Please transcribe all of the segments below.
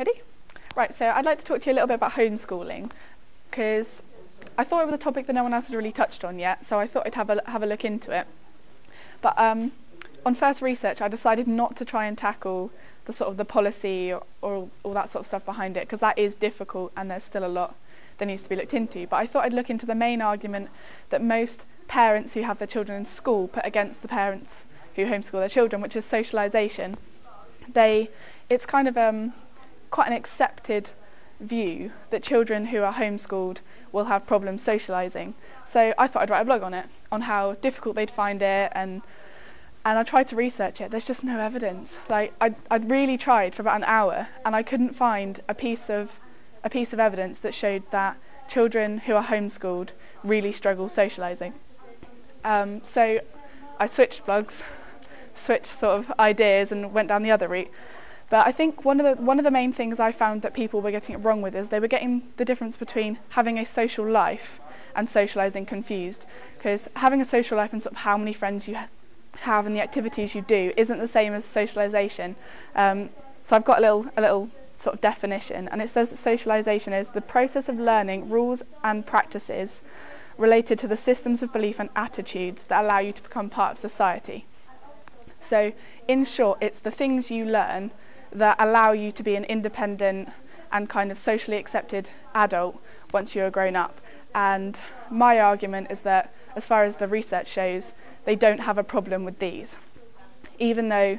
Ready? Right, so I'd like to talk to you a little bit about homeschooling, because I thought it was a topic that no one else had really touched on yet, so I thought I'd have a look into it. But on first research, I decided not to try and tackle the sort of the policy or all that sort of stuff behind it, because that is difficult and there's still a lot that needs to be looked into. But I thought I'd look into the main argument that most parents who have their children in school put against the parents who homeschool their children, which is socialisation. It's kind of quite an accepted view that children who are homeschooled will have problems socialising. So I thought I'd write a blog on it, on how difficult they'd find it, and I tried to research it. There's just no evidence. Like I'd really tried for about an hour, and I couldn't find a piece of evidence that showed that children who are homeschooled really struggle socialising. So I switched blogs, switched sort of ideas, and went down the other route. But I think one of the main things I found that people were getting it wrong with is they were getting the difference between having a social life and socialising confused. Because having a social life and sort of how many friends you have and the activities you do isn't the same as socialisation. So I've got a little sort of definition, and it says that socialisation is the process of learning rules and practices related to the systems of belief and attitudes that allow you to become part of society. So in short, it's the things you learn that allow you to be an independent and kind of socially accepted adult once you're grown up. And my argument is that, as far as the research shows, they don't have a problem with these, even though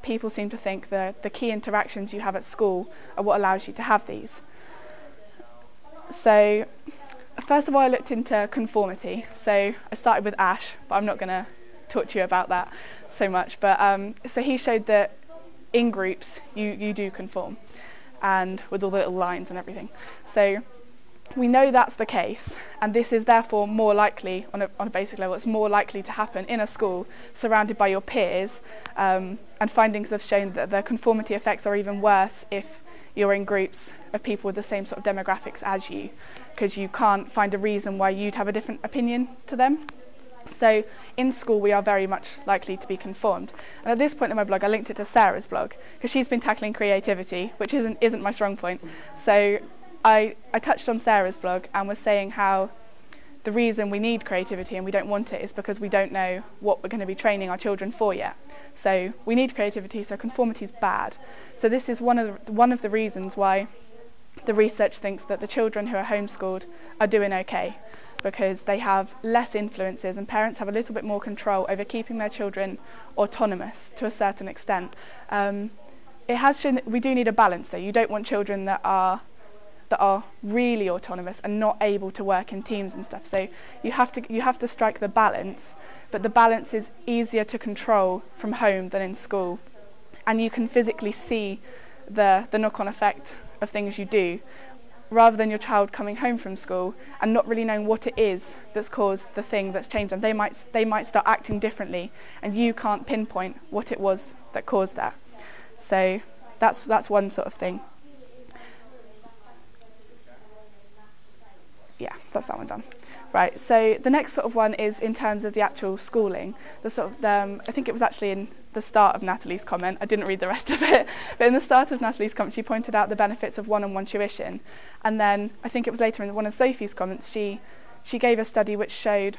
people seem to think that the key interactions you have at school are what allows you to have these. So first of all, I looked into conformity. So I started with Ash, but I'm not going to talk to you about that so much. But so he showed that in groups you do conform, and with all the little lines and everything. So we know that's the case, and this is therefore more likely, on a basic level, it's more likely to happen in a school surrounded by your peers, and findings have shown that the conformity effects are even worse if you're in groups of people with the same sort of demographics as you, because you can't find a reason why you'd have a different opinion to them. So in school we are very much likely to be conformed. And at this point in my blog I linked it to Sarah's blog, because she's been tackling creativity, which isn't my strong point. So I touched on Sarah's blog and was saying how the reason we need creativity and we don't want it is because we don't know what we're going to be training our children for yet. So we need creativity, so conformity is bad. So this is one of the reasons why the research thinks that the children who are homeschooled are doing okay, because they have less influences and parents have a little bit more control over keeping their children autonomous to a certain extent. It has shown that we do need a balance though. You don't want children that are really autonomous and not able to work in teams and stuff. So you have to strike the balance, but the balance is easier to control from home than in school, and you can physically see the knock-on effect of things you do, rather than your child coming home from school and not really knowing what it is that's caused the thing that's changed them. They might start acting differently, and you can't pinpoint what it was that caused that. So that's one sort of thing. Yeah, that's that one done. Right, so the next sort of one is in terms of the actual schooling. I think it was actually in the start of Natalie's comment. I didn't read the rest of it, but in the start of Natalie's comment, she pointed out the benefits of one-on-one tuition. And then I think it was later in one of Sophie's comments, she gave a study which showed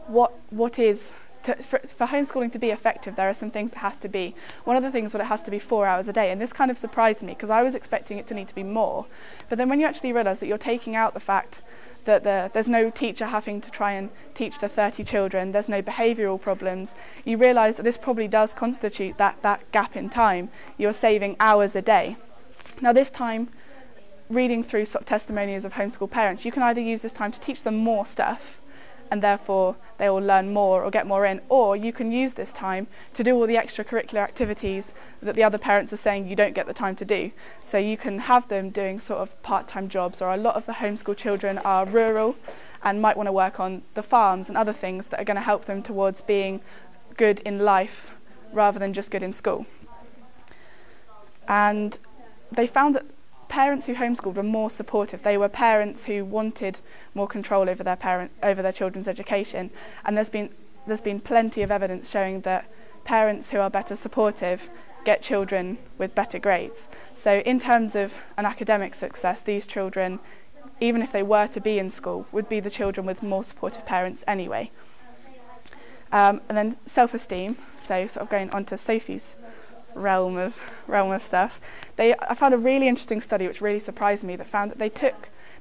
what is for homeschooling to be effective. There are some things it has to be. One of the things that it has to be 4 hours a day, and this kind of surprised me because I was expecting it to need to be more. But then when you actually realise that you're taking out the fact that there's no teacher having to try and teach to 30 children, there's no behavioural problems, you realise that this probably does constitute that gap in time. You're saving hours a day. Now this time, reading through sort of testimonials of homeschool parents, you can either use this time to teach them more stuff, and therefore they will learn more or get more in, or you can use this time to do all the extracurricular activities that the other parents are saying you don't get the time to do. So you can have them doing sort of part-time jobs, or a lot of the homeschool children are rural and might want to work on the farms and other things that are going to help them towards being good in life rather than just good in school. And they found that parents who homeschooled were more supportive. They were parents who wanted more control over their children's education, and there's been plenty of evidence showing that parents who are better supportive get children with better grades. So in terms of an academic success, these children, even if they were to be in school, would be the children with more supportive parents anyway. And then self-esteem, so sort of going on to Sophie's realm of stuff. I found a really interesting study which really surprised me, that found that they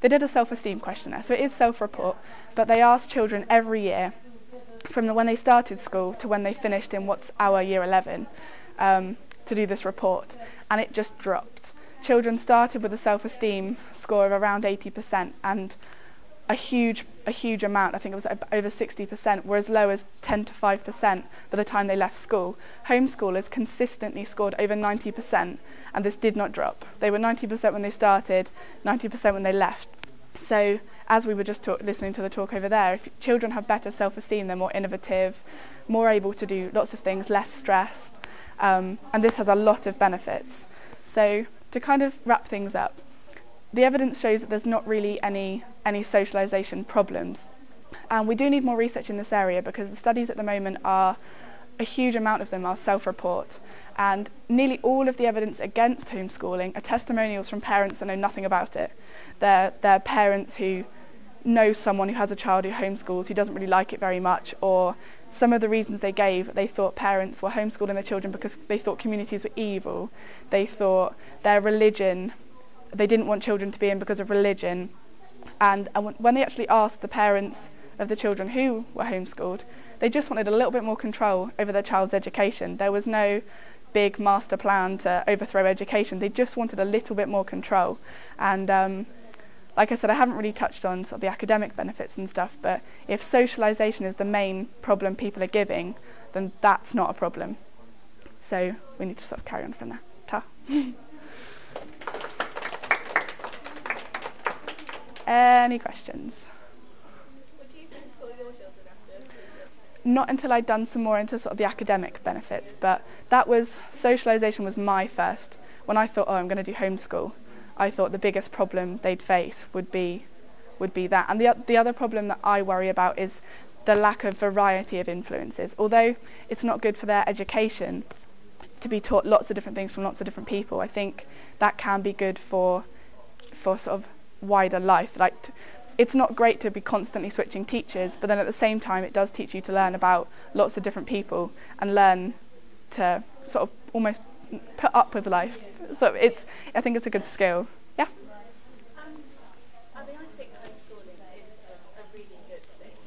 did a self-esteem questionnaire, so it is self-report, but they asked children every year from when they started school to when they finished in what's our year 11 to do this report, and it just dropped. Children started with a self-esteem score of around 80%, and a huge amount, I think it was over 60%, were as low as 10 to 5% by the time they left school. Homeschoolers consistently scored over 90%, and this did not drop. They were 90% when they started, 90% when they left. So, as we were just listening to the talk over there, if children have better self-esteem, they're more innovative, more able to do lots of things, less stressed, and this has a lot of benefits. So, to kind of wrap things up, the evidence shows that there's not really any socialisation problems. And we do need more research in this area, because the studies at the moment a huge amount of them are self-report. And nearly all of the evidence against homeschooling are testimonials from parents that know nothing about it. They're parents who know someone who has a child who homeschools, who doesn't really like it very much, or some of the reasons they gave, they thought parents were homeschooling their children because they thought communities were evil. They thought their religion, they didn't want children to be in because of religion. And when they actually asked the parents of the children who were homeschooled, they just wanted a little bit more control over their child's education. There was no big master plan to overthrow education. They just wanted a little bit more control. And like I said, I haven't really touched on sort of the academic benefits and stuff, but if socialisation is the main problem people are giving, then that's not a problem. So we need to sort of carry on from there. Ta. Any questions? What do you think for your children after? Not until I'd done some more into sort of the academic benefits, but socialisation was my first. When I thought, I'm going to do homeschool, I thought the biggest problem they'd face would be that. And the other problem that I worry about is the lack of variety of influences. Although it's not good for their education to be taught lots of different things from lots of different people, I think that can be good for sort of wider life. It's not great to be constantly switching teachers, but then at the same time it does teach you to learn about lots of different people and learn to sort of almost put up with life. So I think it's a good skill. Yeah. I mean, I think homeschooling is a really good thing.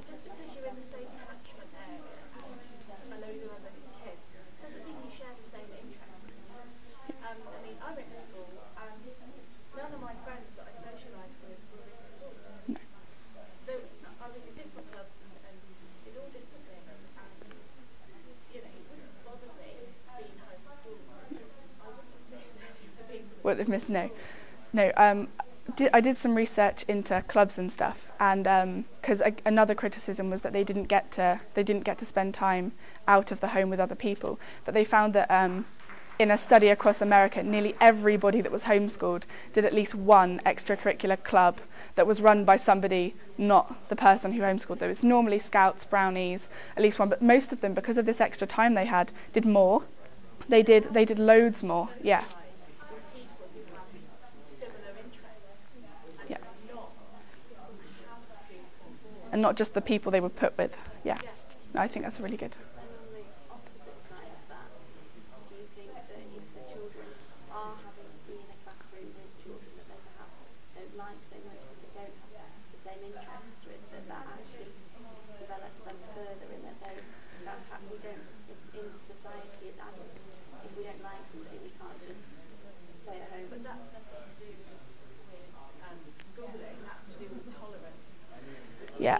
Just because you're in the same catchment area as a load of other kids doesn't mean you share the same interests. I mean, I went to school and none of my friends that I socialised with were in school. No. I was in different clubs and did all different things, and it wouldn't bother me being homeschooled because I wouldn't miss any of the people. What they've missed? No. I did some research into clubs and stuff, and because another criticism was that they didn't get to spend time out of the home with other people. But they found that in a study across America, nearly everybody that was homeschooled did at least one extracurricular club that was run by somebody, not the person who homeschooled them. It's normally Scouts, Brownies, at least one, but most of them, because of this extra time they had, did more. They did loads more. Yeah. Yeah. And not just the people they were put with. Yeah. I think that's really good. Yeah.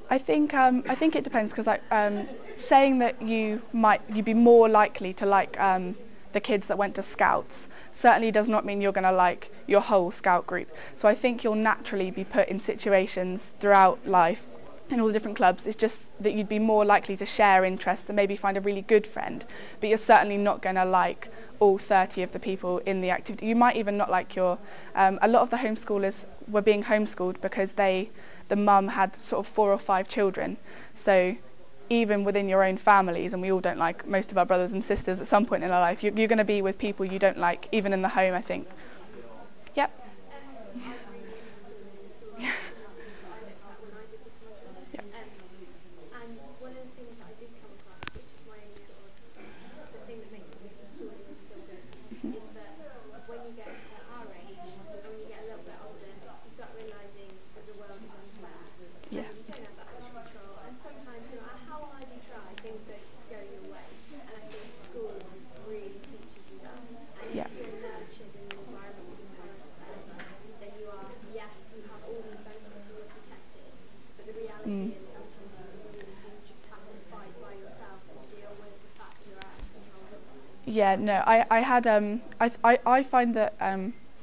I think it depends, because saying that you'd be more likely to like the kids that went to Scouts certainly does not mean you're going to like your whole Scout group. So I think you'll naturally be put in situations throughout life in all the different clubs. It's just that you'd be more likely to share interests and maybe find a really good friend, but you're certainly not going to like all 30 of the people in the activity. You might even not like a lot of the homeschoolers were being homeschooled because the mum had sort of 4 or 5 children. So even within your own families, and we all don't like most of our brothers and sisters at some point in our life. You're going to be with people you don't like, even in the home, I think. Yep. And one of the things that I did come across, which is my only sort of the thing that makes me think the schooling is still good, is that when you get to our age, and when you get a little bit older, you start realising that the world is unfair. Yeah. And you don't have that much control, and sometimes no matter how hard you try, things don't go your way. And I think school really teaches you that. And Yeah. if you're nurtured in an environment with your parents there, then you are, yes, you have all these benefits and you're protected, but the reality is sometimes you really do just have to fight by yourself and deal with the fact you're out of control. Yeah, no, I had I find that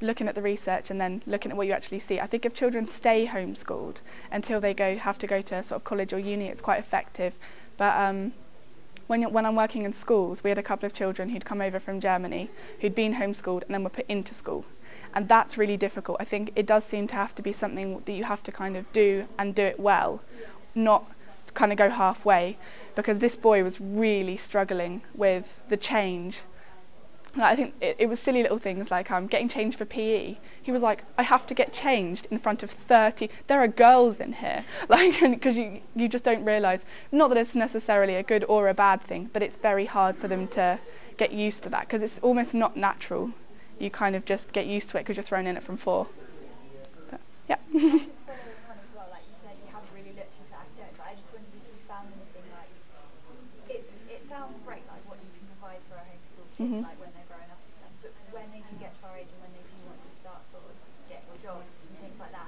looking at the research and then looking at what you actually see, I think if children stay homeschooled until they have to go to sort of college or uni, it's quite effective. But when I'm working in schools, we had a couple of children who'd come over from Germany who'd been homeschooled and then were put into school, and that's really difficult. I think it does seem to have to be something that you have to kind of do and do it well, not kind of go halfway, because this boy was really struggling with the change. Like, I think it was silly little things like getting changed for PE. He was like, I have to get changed in front of 30. There are girls in here, like, because you just don't realise. Not that it's necessarily a good or a bad thing, but it's very hard for them to get used to that because it's almost not natural. You kind of just get used to it because you're thrown in it from 4. But, yeah. As well, like you said, you haven't really looked into academics, but I just wondered if you found anything like it sounds great, like what you can provide for a homeschool kids, like when they're growing up and stuff. But when they do get to our age and when they do want to start sort of getting jobs and things like that,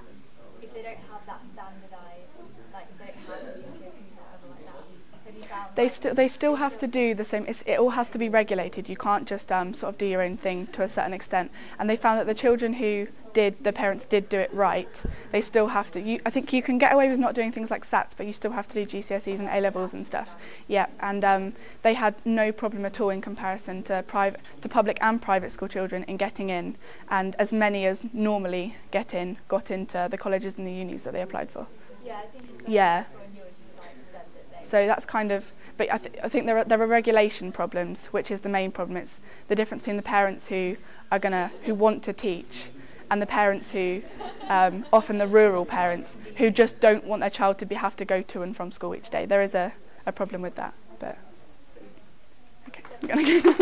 if they don't have that standardised, like if they don't have GCSEs or whatever like that, have you found They still have to do the same. It all has to be regulated. You can't just sort of do your own thing to a certain extent. And they found that the children who the parents did do it right, they still have to. I think you can get away with not doing things like SATs, but you still have to do GCSEs and A-levels and stuff. Yeah, and they had no problem at all in comparison to public and private school children in getting in, and as many as normally got into the colleges and the unis that they applied for. Yeah, I think it's Yeah. when yours like said that they So that's kind of, but I think there are regulation problems, which is the main problem. It's the difference between the parents who want to teach, and the parents who, often the rural parents, who just don't want their child to have to go to and from school each day. There is a problem with that, but okay, I'm gonna go.